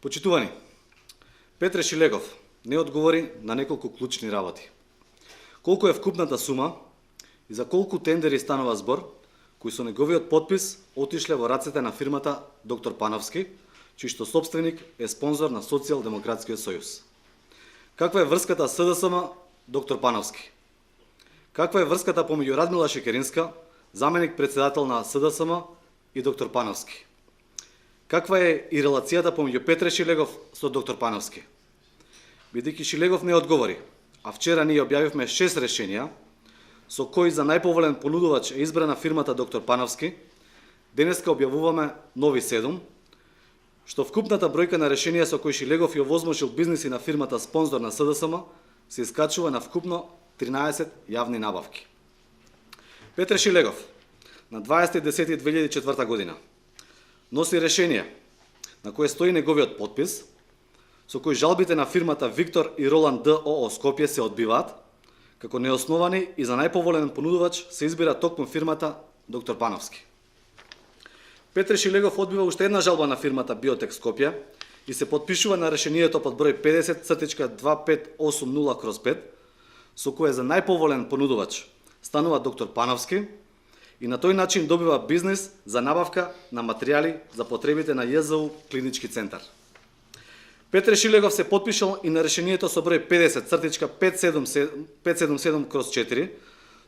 Почитувани, Петре Шилегов не одговори на неколку клучни работи. Колку е вкупната сума и за колку тендери станува збор, кои со неговиот подпис отишле во рацете на фирмата Доктор Пановски, чијшто собственик е спонзор на Социјалдемократскиот сојуз. Каква е врската СДСМ Доктор Пановски? Каква е врската помеѓу Радмила Шекеринска, заменик председател на СДСМ, и Доктор Пановски? Каква е и релацијата помеѓу Петре Шилегов со Доктор Пановски? Бидејќи Шилегов не одговори, а вчера ние објавивме 6 решенија, со кои за најповолен понудувач е избрана фирмата Доктор Пановски, денеска објавуваме нови 7, што вкупната бројка на решенија со кои Шилегов ја овозможил бизниси на фирмата спонзор на СДСМ се искачува на вкупно 13 јавни набавки. Петре Шилегов на 20.10.2004 година носи решение на кое стои неговиот подпис, со кој жалбите на фирмата Виктор и Роланд ДОО Скопје се одбиваат, како неосновани и за најповолен понудувач се избира токму фирмата Доктор Пановски. Петре Шилегов одбива уште една жалба на фирмата Биотек Скопје и се подпишува на решението под број 50/2580/5, со кое за најповолен понудувач станува Доктор Пановски и на тој начин добива бизнис за набавка на материјали за потребите на ЈЗУ клинички центар. Петре Шилегов се подпишал и на решението со број 50/577/4,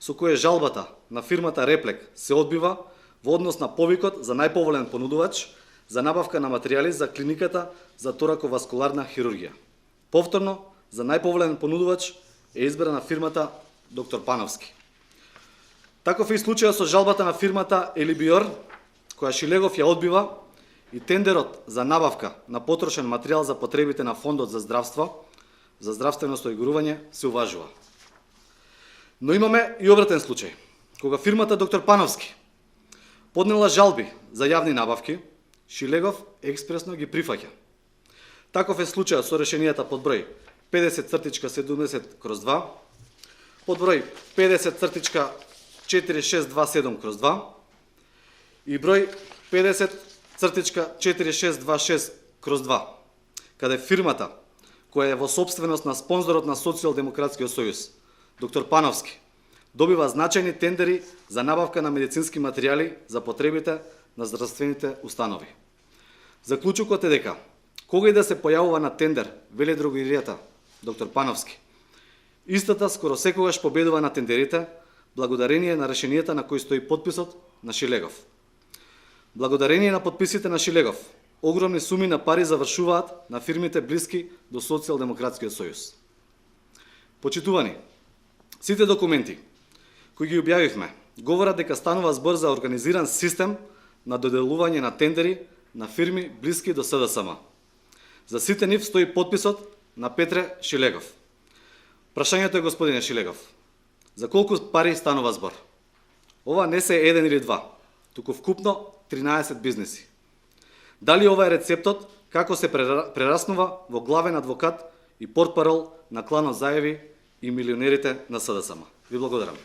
со кое жалбата на фирмата Реплек се одбива во однос на повикот за најповолен понудувач за набавка на материјали за клиниката за тораковаскуларна хирургија. Повторно, за најповолен понудувач е избрана фирмата Доктор Пановски. Таков е и случајот со жалбата на фирмата Елибиор, која Шилегов ја одбива, и тендерот за набавка на потрошен материјал за потребите на Фондот за здравство, за здравствено осигурување, се уважува. Но имаме и обратен случај, кога фирмата Доктор Пановски поднела жалби за јавни набавки, Шилегов експресно ги прифаќа. Таков е случајот со решенијата под број 50/70/2, под број 50/4627/2 и број 50/4626/2, каде фирмата, која е во собственост на спонзорот на Социјалдемократскиот сојуз, Доктор Пановски, добива значајни тендери за набавка на медицински материјали за потребите на здравствените установи. Заклучокот е дека, кога и да се појавува на тендер веледрогеријата Доктор Пановски, истата скоро секогаш победува на тендерите, благодарение на решенијата на кои стои подписот на Шилегов. Благодарение на подписите на Шилегов, огромни суми на пари завршуваат на фирмите блиски до Социјалдемократскиот сојуз. Почитувани, сите документи кои ги објавивме говорат дека станува збор за организиран систем на доделување на тендери на фирми блиски до СДСМ. За сите нив стои подписот на Петре Шилегов. Прашањето е, господине Шилегов, за колку пари станува збор? Ова не се еден или два, туку вкупно 13 бизниси. Дали ова е рецептот како се прераснува во главен адвокат и портпарол на кланот Заеви и милионерите на СДСМ? Ви благодарам.